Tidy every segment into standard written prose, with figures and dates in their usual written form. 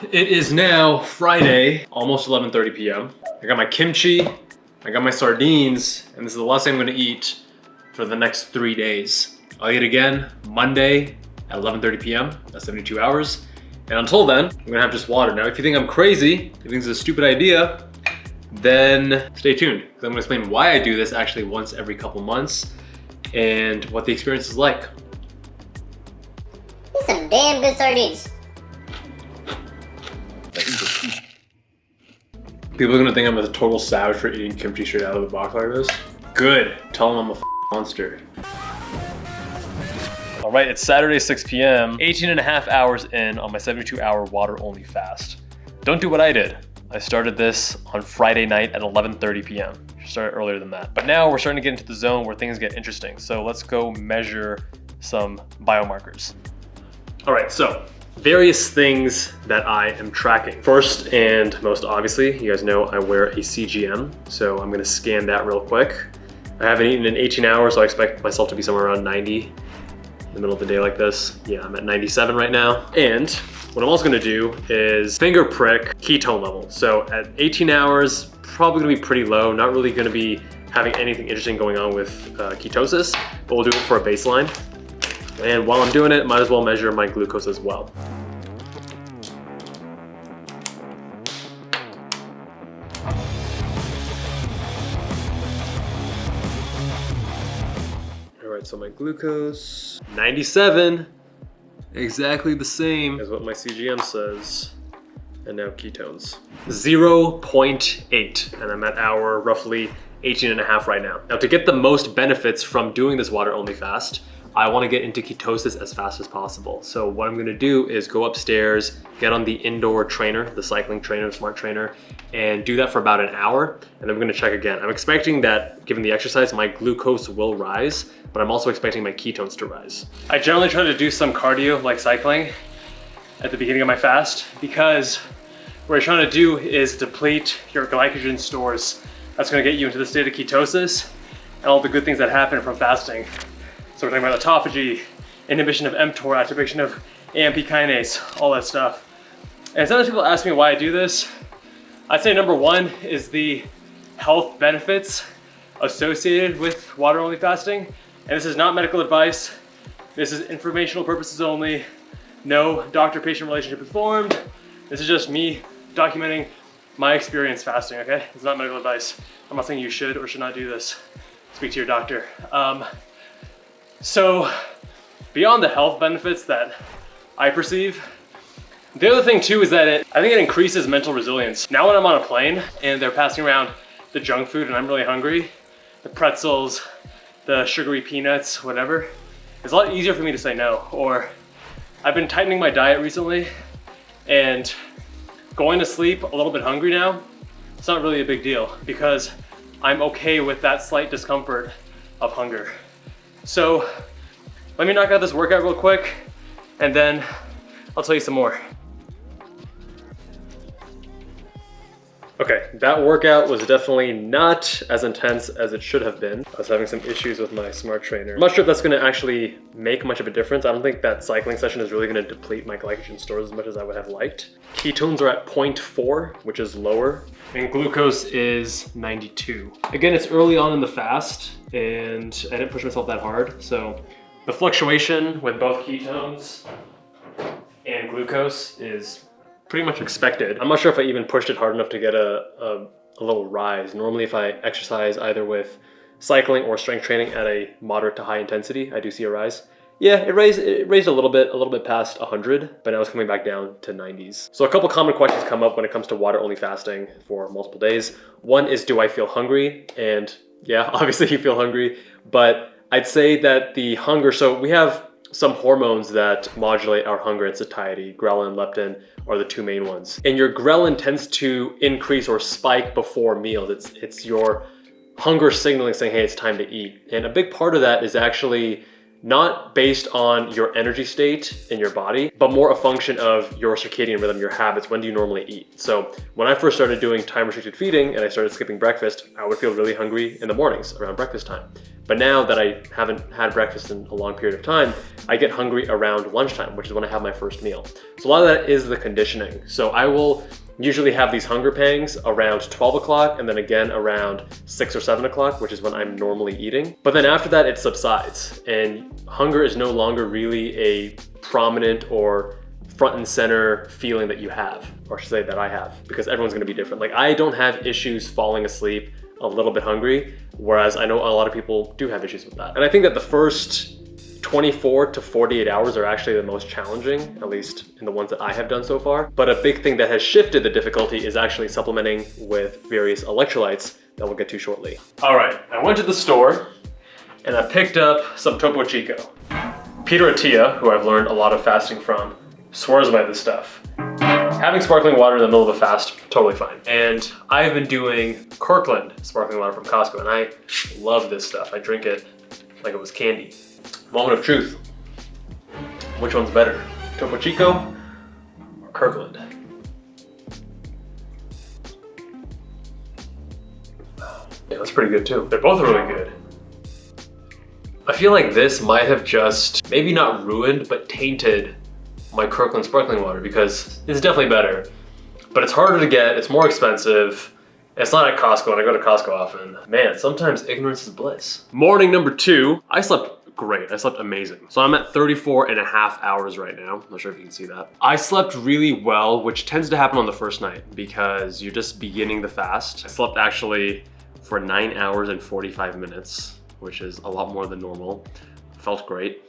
It is now Friday, almost 11:30 p.m. I got my kimchi, I got my sardines, and this is the last thing I'm gonna eat for the next 3 days. I'll eat again Monday at 11:30 p.m. That's 72 hours. And until then, I'm gonna have just water. Now, if you think I'm crazy, if you think this is a stupid idea, then stay tuned, because I'm gonna explain why I do this actually once every couple months and what the experience is like. These some damn good sardines. People are gonna think I'm a total savage for eating kimchi straight out of the box like this. Good, tell them I'm a monster. All right, it's Saturday, 6 p.m. 18 and a half hours in on my 72-hour water-only fast. Don't do what I did. I started this on Friday night at 11:30 p.m. Started earlier than that. But now we're starting to get into the zone where things get interesting. So let's go measure some biomarkers. All right, so various things that I am tracking. First and most obviously, you guys know I wear a CGM, so I'm gonna scan that real quick. I haven't eaten in 18 hours, so I expect myself to be somewhere around 90 in the middle of the day like this. Yeah, I'm at 97 right now. And what I'm also gonna do is finger prick ketone level. So at 18 hours, probably gonna be pretty low, not really gonna be having anything interesting going on with ketosis, but we'll do it for a baseline. And while I'm doing it, might as well measure my glucose as well. All right, so my glucose, 97, exactly the same as what my CGM says. And now ketones, 0.8, and I'm at hour roughly 18 and a half right now. Now to get the most benefits from doing this water only fast, I wanna get into ketosis as fast as possible. So what I'm gonna do is go upstairs, get on the indoor trainer, the cycling trainer, smart trainer, and do that for about an hour, and then we're gonna check again. I'm expecting that, given the exercise, my glucose will rise, but I'm also expecting my ketones to rise. I generally try to do some cardio, like cycling, at the beginning of my fast, because what you're trying to do is deplete your glycogen stores. That's gonna get you into the state of ketosis and all the good things that happen from fasting. So we're talking about autophagy, inhibition of mTOR, activation of AMP kinase, all that stuff. And sometimes people ask me why I do this. I'd say number one is the health benefits associated with water-only fasting. And this is not medical advice. This is informational purposes only. No doctor-patient relationship is formed. This is just me documenting my experience fasting, okay? It's not medical advice. I'm not saying you should or should not do this. Speak to your doctor. So beyond the health benefits that I perceive, the other thing too is that I think it increases mental resilience. Now when I'm on a plane and they're passing around the junk food and I'm really hungry, the pretzels, the sugary peanuts, whatever, it's a lot easier for me to say no. Or I've been tightening my diet recently and going to sleep a little bit hungry now, it's not really a big deal because I'm okay with that slight discomfort of hunger. So let me knock out this workout real quick and then I'll tell you some more. Okay, that workout was definitely not as intense as it should have been. I was having some issues with my smart trainer. I'm not sure if that's gonna actually make much of a difference. I don't think that cycling session is really gonna deplete my glycogen stores as much as I would have liked. Ketones are at 0.4, which is lower, and glucose is 92. Again, it's early on in the fast, and I didn't push myself that hard, so the fluctuation with both ketones and glucose is pretty much expected. I'm not sure if I even pushed it hard enough to get a little rise. Normally if I exercise either with cycling or strength training at a moderate to high intensity, I do see a rise. Yeah, it raised a little bit past 100, but now it's coming back down to 90s. So a couple common questions come up when it comes to water only fasting for multiple days. One is, do I feel hungry? And yeah, obviously you feel hungry, but I'd say that the hunger, so we have some hormones that modulate our hunger and satiety. Ghrelin, leptin are the two main ones. And your ghrelin tends to increase or spike before meals. It's your hunger signaling saying, hey, it's time to eat. And a big part of that is actually not based on your energy state in your body, but more a function of your circadian rhythm, your habits. When do you normally eat? So when I first started doing time restricted feeding and I started skipping breakfast, I would feel really hungry in the mornings around breakfast time. But now that I haven't had breakfast in a long period of time, I get hungry around lunchtime, which is when I have my first meal. So a lot of that is the conditioning. So I will usually have these hunger pangs around 12 o'clock and then again around 6 or 7 o'clock, which is when I'm normally eating. But then after that, it subsides and hunger is no longer really a prominent or front and center feeling that you have, or I should say that I have, because everyone's gonna be different. Like I don't have issues falling asleep a little bit hungry, whereas I know a lot of people do have issues with that. And I think that the first 24 to 48 hours are actually the most challenging, at least in the ones that I have done so far. But a big thing that has shifted the difficulty is actually supplementing with various electrolytes that we'll get to shortly. All right, I went to the store and I picked up some Topo Chico. Peter Attia, who I've learned a lot of fasting from, swears by this stuff. Having sparkling water in the middle of a fast, totally fine. And I've been doing Kirkland sparkling water from Costco, and I love this stuff. I drink it like it was candy. Moment of truth. Which one's better? Topo Chico or Kirkland? Yeah, that's pretty good too. They're both really good. I feel like this might have just, maybe not ruined, but tainted my Kirkland sparkling water, because it's definitely better, but it's harder to get, it's more expensive. It's not at Costco, and I go to Costco often. Man, sometimes ignorance is bliss. Morning number 2, I slept great. I slept amazing. So I'm at 34 and a half hours right now. I'm not sure if you can see that. I slept really well, which tends to happen on the first night because you're just beginning the fast. I slept actually for 9 hours and 45 minutes, which is a lot more than normal. Felt great.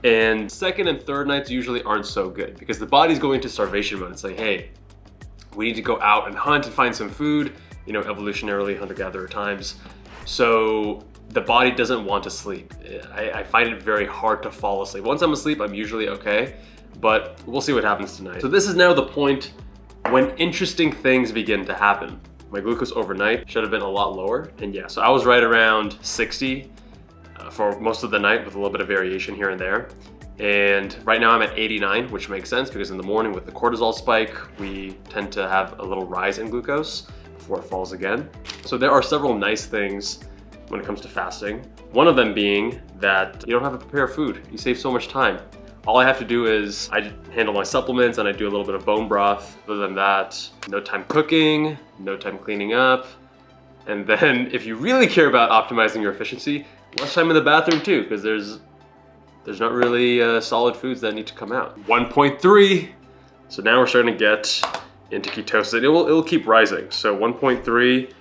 And second and third nights usually aren't so good because the body's going into starvation mode. It's like, hey, we need to go out and hunt and find some food, you know, evolutionarily hunter-gatherer times. So the body doesn't want to sleep. I find it very hard to fall asleep. Once I'm asleep, I'm usually okay, but we'll see what happens tonight. So this is now the point when interesting things begin to happen. My glucose overnight should have been a lot lower. And yeah, so I was right around 60 for most of the night with a little bit of variation here and there. And right now I'm at 89, which makes sense because in the morning with the cortisol spike, we tend to have a little rise in glucose before it falls again. So there are several nice things when it comes to fasting. One of them being that you don't have to prepare food. You save so much time. All I have to do is I handle my supplements and I do a little bit of bone broth. Other than that, no time cooking, no time cleaning up. And then if you really care about optimizing your efficiency, less time in the bathroom too, because there's not really solid foods that need to come out. 1.3. So now we're starting to get into ketosis. It'll keep rising. So 1.3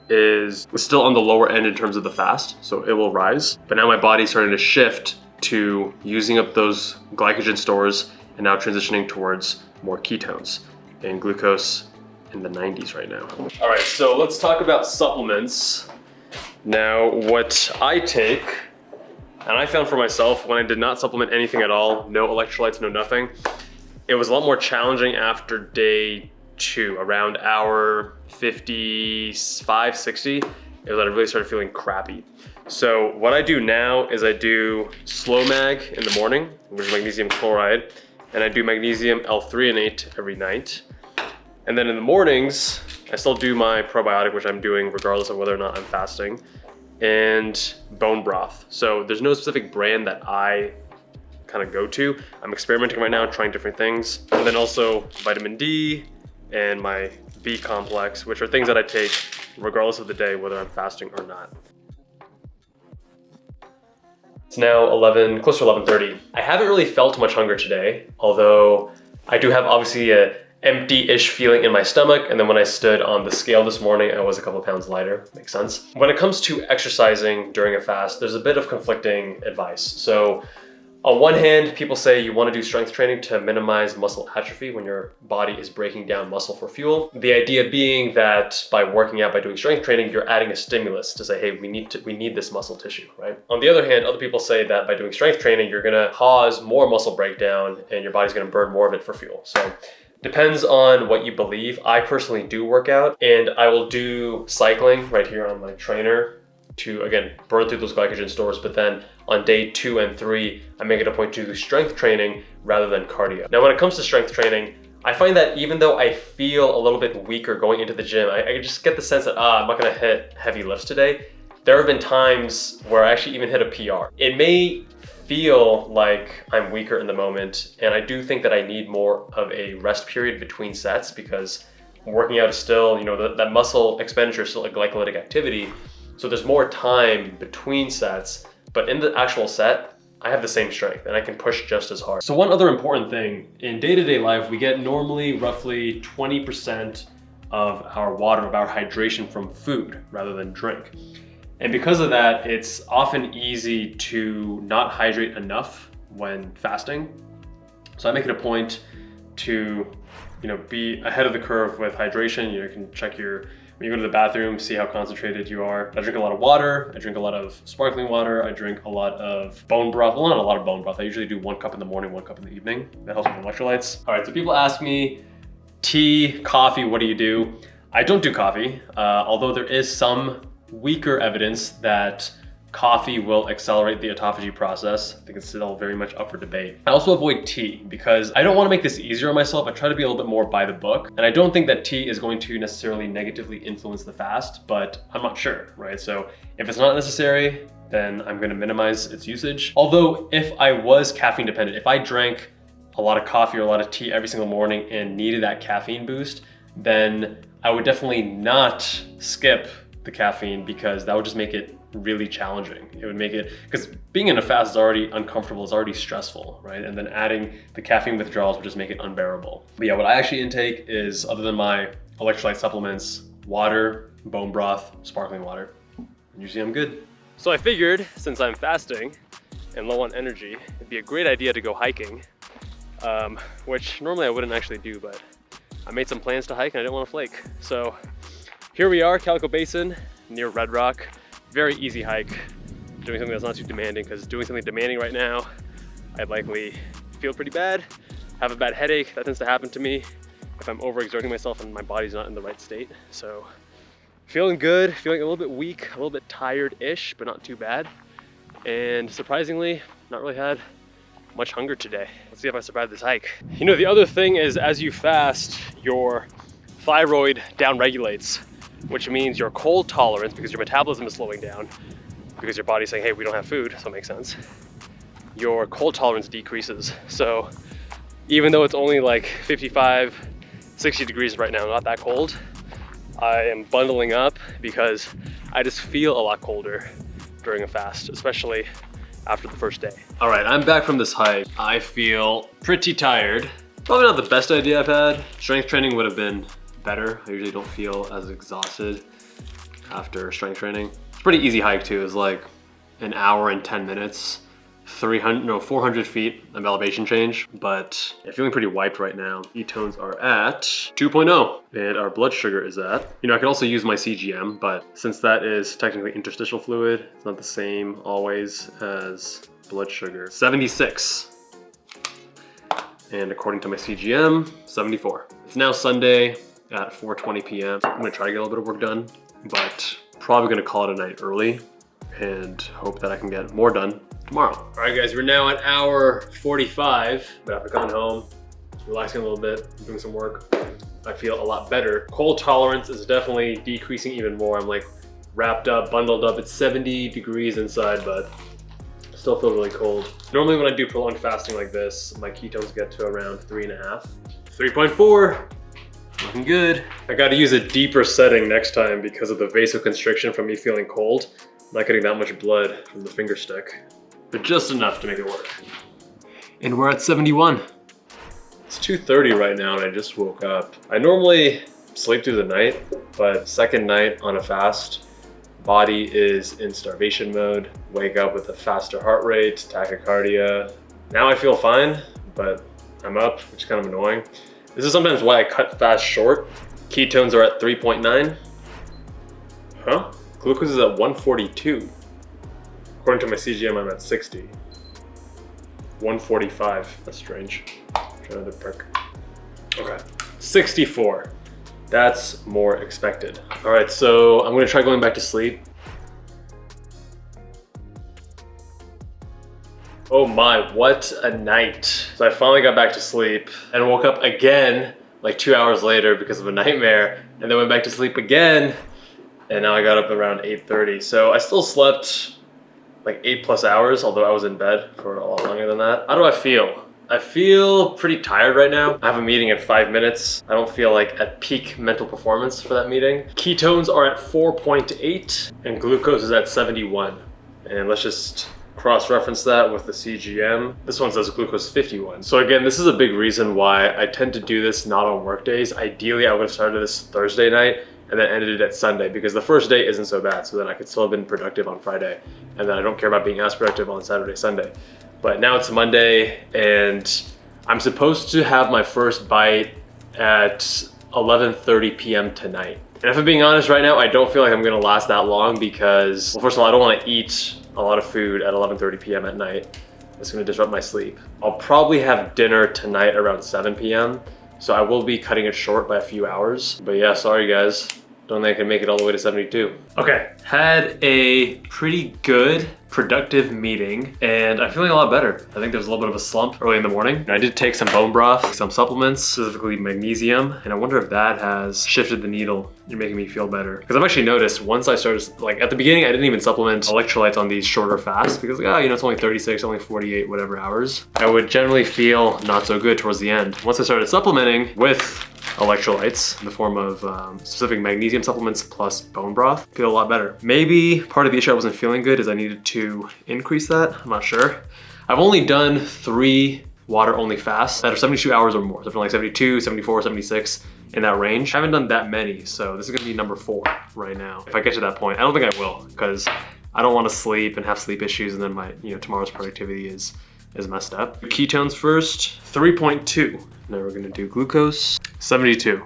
is still on the lower end in terms of the fast, so it will rise. But now my body's starting to shift to using up those glycogen stores and now transitioning towards more ketones and glucose in the 90s right now. All right, so let's talk about supplements. Now, what I take, and I found for myself when I did not supplement anything at all, no electrolytes, no nothing, it was a lot more challenging after day 2, around hour 55, 60, is when I really started feeling crappy. So what I do now is I do slow mag in the morning, which is magnesium chloride, and I do magnesium L-threonate every night. And then in the mornings, I still do my probiotic, which I'm doing regardless of whether or not I'm fasting, and bone broth. So there's no specific brand that I kind of go to. I'm experimenting right now, trying different things. And then also vitamin D and my B complex, which are things that I take regardless of the day, whether I'm fasting or not. It's now 11, close to 11:30. I haven't really felt much hunger today, although I do have obviously a empty-ish feeling in my stomach, and then when I stood on the scale this morning, I was a couple pounds lighter. Makes sense. When it comes to exercising during a fast, there's a bit of conflicting advice. So on one hand, people say you want to do strength training to minimize muscle atrophy when your body is breaking down muscle for fuel. The idea being that by working out, by doing strength training, you're adding a stimulus to say, hey, we need this muscle tissue, right? On the other hand, other people say that by doing strength training, you're gonna cause more muscle breakdown and your body's gonna burn more of it for fuel. So depends on what you believe. I personally do work out and I will do cycling right here on my trainer to, again, burn through those glycogen stores, but then on day 2 and 3, I make it a point to do strength training rather than cardio. Now, when it comes to strength training, I find that even though I feel a little bit weaker going into the gym, I just get the sense that, I'm not gonna hit heavy lifts today. There have been times where I actually even hit a PR. It may feel like I'm weaker in the moment, and I do think that I need more of a rest period between sets, because working out is still, that muscle expenditure is still a glycolytic activity. So there's more time between sets, but in the actual set, I have the same strength and I can push just as hard. So one other important thing, in day-to-day life, we get normally roughly 20% of our water, of our hydration from food rather than drink. And because of that, it's often easy to not hydrate enough when fasting. So I make it a point to, be ahead of the curve with hydration. You can check when you go to the bathroom, see how concentrated you are. I drink a lot of water. I drink a lot of sparkling water. I drink a lot of bone broth. Well, not a lot of bone broth. I usually do 1 cup in the morning, 1 cup in the evening. That helps with electrolytes. All right, so people ask me, tea, coffee, what do you do? I don't do coffee, although there is some weaker evidence that coffee will accelerate the autophagy process. I think it's still very much up for debate. I also avoid tea because I don't want to make this easier on myself. I try to be a little bit more by the book. And I don't think that tea is going to necessarily negatively influence the fast, but I'm not sure, right? So if it's not necessary, then I'm going to minimize its usage. Although if I was caffeine dependent, if I drank a lot of coffee or a lot of tea every single morning and needed that caffeine boost, then I would definitely not skip the caffeine, because that would just make it really challenging. It would make it, because being in a fast is already uncomfortable, it's already stressful, right? And then adding the caffeine withdrawals would just make it unbearable. But yeah, what I actually intake is, other than my electrolyte supplements, water, bone broth, sparkling water. Usually I'm good. So I figured, since I'm fasting and low on energy, it'd be a great idea to go hiking, which normally I wouldn't actually do, but I made some plans to hike and I didn't want to flake. So here we are, Calico Basin, near Red Rock. Very easy hike, doing something that's not too demanding, because doing something demanding right now, I'd likely feel pretty bad, have a bad headache. That tends to happen to me if I'm overexerting myself and my body's not in the right state. So feeling good, feeling a little bit weak, a little bit tired-ish, but not too bad. And surprisingly, not really had much hunger today. Let's see if I survive this hike. The other thing is, as you fast, your thyroid downregulates, which means your cold tolerance, because your metabolism is slowing down, because your body's saying, hey, we don't have food, so it makes sense. Your cold tolerance decreases. So even though it's only like 55, 60 degrees right now, not that cold, I am bundling up because I just feel a lot colder during a fast, especially after the first day. All right, I'm back from this hike. I feel pretty tired. Probably not the best idea I've had. Strength training would have been better. I usually don't feel as exhausted after strength training. It's a pretty easy hike too. It's like an hour and 10 minutes, 400 feet of elevation change, but I'm feeling pretty wiped right now. Ketones are at 2.0 and our blood sugar is at, I could also use my CGM, but since that is technically interstitial fluid, it's not the same always as blood sugar. 76. And according to my CGM, 74. It's now Sunday at 4:20 p.m. I'm gonna try to get a little bit of work done, but probably gonna call it a night early and hope that I can get more done tomorrow. All right guys, we're now at hour 45, but after coming home, relaxing a little bit, doing some work, I feel a lot better. Cold tolerance is definitely decreasing even more. I'm like wrapped up, bundled up. It's 70 degrees inside, but still feel really cold. Normally when I do prolonged fasting like this, my ketones get to around 3.5. 3.4. Looking good. I got to use a deeper setting next time because of the vasoconstriction from me feeling cold. Not getting that much blood from the finger stick, but just enough to make it work. And we're at 71. It's 2:30 right now and I just woke up. I normally sleep through the night, but second night on a fast, body is in starvation mode. Wake up with a faster heart rate, tachycardia. Now I feel fine, but I'm up, which is kind of annoying. This is sometimes why I cut fast short. Ketones are at 3.9. Huh? Glucose is at 142. According to my CGM, I'm at 60. 145, that's strange. Try another perk. Okay, 64. That's more expected. All right, so I'm gonna try going back to sleep. Oh my, what a night. So I finally got back to sleep and woke up again like 2 hours later because of a nightmare, and then went back to sleep again, and now I got up around 8:30. So I still slept like 8+ hours, although I was in bed for a lot longer than that. How do I feel? I feel pretty tired right now. I have a meeting in 5 minutes. I don't feel like at peak mental performance for that meeting. Ketones are at 4.8 and glucose is at 71. And let's just cross-reference that with the CGM. This one says glucose 51. So again, this is a big reason why I tend to do this not on work days. Ideally, I would have started this Thursday night and then ended it at Sunday, because the first day isn't so bad. So then I could still have been productive on Friday. And then I don't care about being as productive on Saturday, Sunday. But now it's Monday and I'm supposed to have my first bite at 11:30 p.m. tonight. And if I'm being honest right now, I don't feel like I'm gonna last that long because, well, first of all, I don't wanna eat a lot of food at 11:30 p.m. at night. It's gonna disrupt my sleep. I'll probably have dinner tonight around 7 p.m. So I will be cutting it short by a few hours. But yeah, sorry guys. Don't think I can make it all the way to 72. Okay, had a pretty good, productive meeting, and I'm feeling a lot better. I think there's a little bit of a slump early in the morning. And I did take some bone broth, some supplements, specifically magnesium, and I wonder if that has shifted the needle in making me feel better. Because I've actually noticed once I started, like at the beginning, I didn't even supplement electrolytes on these shorter fasts because like, it's only 36, only 48, whatever hours. I would generally feel not so good towards the end. Once I started supplementing with electrolytes in the form of specific magnesium supplements plus bone broth, feel a lot better. Maybe part of the issue I wasn't feeling good is I needed to increase that. I'm not sure. I've only done 3 water only fasts that are 72 hours or more. So I've done like 72, 74, 76 in that range. I haven't done that many, so this is gonna be number 4 right now. If I get to that point, I don't think I will, because I don't want to sleep and have sleep issues and then my tomorrow's productivity is messed up. Ketones first, 3.2. Now we're gonna do glucose, 72.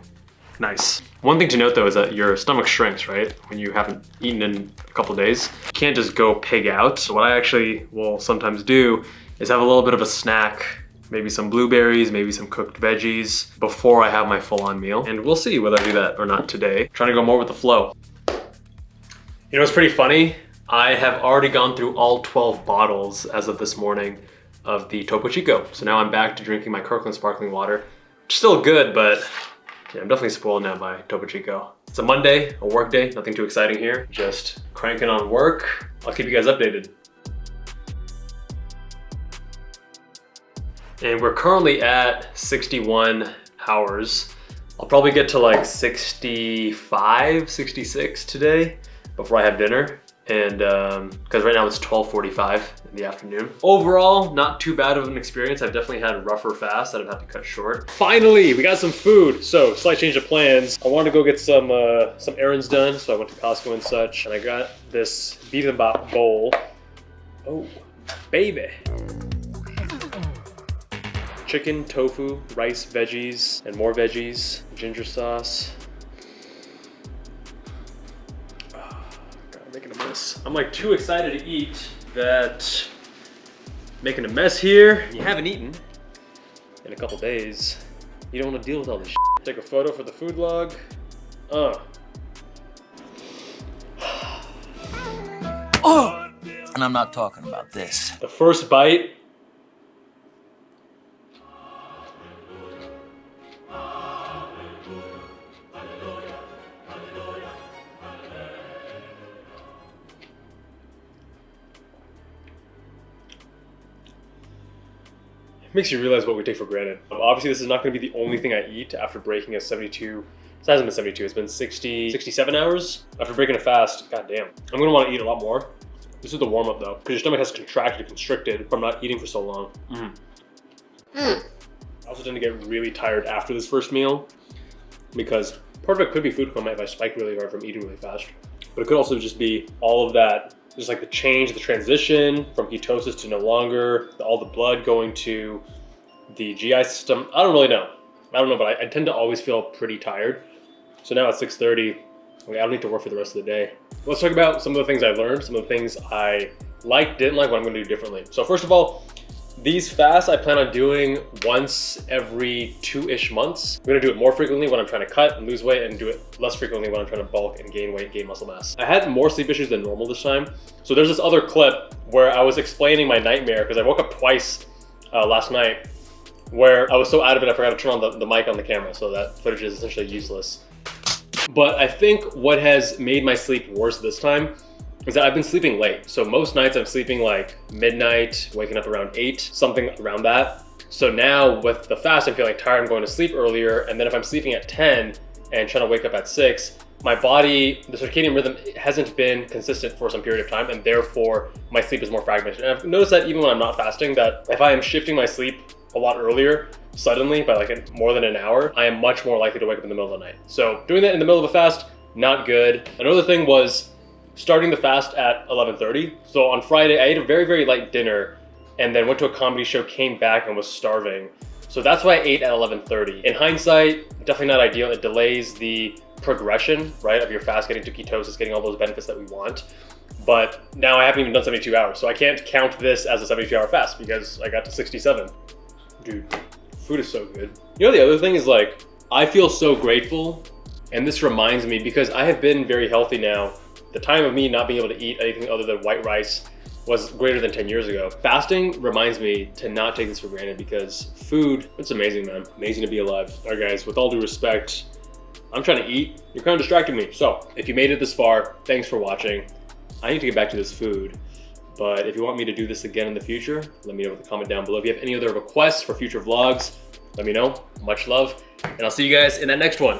Nice. One thing to note though is that your stomach shrinks, right? When you haven't eaten in a couple days. You can't just go pig out. So what I actually will sometimes do is have a little bit of a snack, maybe some blueberries, maybe some cooked veggies before I have my full-on meal. And we'll see whether I do that or not today. Trying to go more with the flow. You know what's pretty funny? I have already gone through all 12 bottles as of this morning of the Topo Chico. So now I'm back to drinking my Kirkland sparkling water. Still good, but yeah, I'm definitely spoiled now by Topo Chico. It's a Monday, a work day, nothing too exciting here. Just cranking on work. I'll keep you guys updated. And we're currently at 61 hours. I'll probably get to like 65, 66 today before I have dinner. And because right now it's 12:45 in the afternoon. Overall, not too bad of an experience. I've definitely had rougher fasts that I've had to cut short. Finally, we got some food. So slight change of plans. I wanted to go get some errands done. So I went to Costco and such, and I got this bibimbap bowl. Oh, baby. Chicken, tofu, rice, veggies, and more veggies, ginger sauce. Making a mess. I'm like too excited to eat that making a mess here. You haven't eaten in a couple days. You don't want to deal with all this shit. Take a photo for the food log. Oh! And I'm not talking about this. The first bite. Makes you realize what we take for granted. Obviously, this is not going to be the only thing I eat after breaking a 72. It hasn't been 72. It's been 60, 67 hours after breaking a fast. God damn. I'm going to want to eat a lot more. This is the warm up though, because your stomach has contracted, constricted from not eating for so long. I also tend to get really tired after this first meal because part of it could be food coma if I spike really hard from eating really fast. But it could also just be all of that, just like the change, the transition from ketosis to no longer, all the blood going to the GI system. I don't really know. I don't know, but I tend to always feel pretty tired. So now at 6:30, I don't need to work for the rest of the day. Let's talk about some of the things I learned, some of the things I liked, didn't like, what I'm gonna do differently. So first of all, These fasts I plan on doing once every 2-ish months. I'm gonna do it more frequently when I'm trying to cut and lose weight, and do it less frequently when I'm trying to bulk and gain weight, gain muscle mass. I had more sleep issues than normal this time. So there's this other clip where I was explaining my nightmare, because I woke up twice last night, where I was so out of it I forgot to turn on the mic on the camera, so that footage is essentially useless. But I think what has made my sleep worse this time is that I've been sleeping late. So most nights I'm sleeping like midnight, waking up around 8, something around that. So now with the fast, I'm feeling tired, I'm going to sleep earlier. And then if I'm sleeping at 10 and trying to wake up at 6, my body, the circadian rhythm hasn't been consistent for some period of time, and therefore my sleep is more fragmented. And I've noticed that even when I'm not fasting, that if I am shifting my sleep a lot earlier, suddenly by like more than an hour, I am much more likely to wake up in the middle of the night. So doing that in the middle of a fast, not good. Another thing was starting the fast at 11:30. So on Friday, I ate a very, very light dinner and then went to a comedy show, came back and was starving. So that's why I ate at 11:30. In hindsight, definitely not ideal. It delays the progression, right, of your fast, getting to ketosis, getting all those benefits that we want. But now I haven't even done 72 hours. So I can't count this as a 72-hour fast because I got to 67. Dude, food is so good. You know, the other thing is, like, I feel so grateful, and this reminds me, because I have been very healthy now. The time of me not being able to eat anything other than white rice was greater than 10 years ago. Fasting reminds me to not take this for granted, because food, it's amazing, man. Amazing to be alive. All right, guys, with all due respect, I'm trying to eat. You're kind of distracting me. So if you made it this far, thanks for watching. I need to get back to this food. But if you want me to do this again in the future, let me know with a comment down below. If you have any other requests for future vlogs, let me know. Much love. And I'll see you guys in that next one.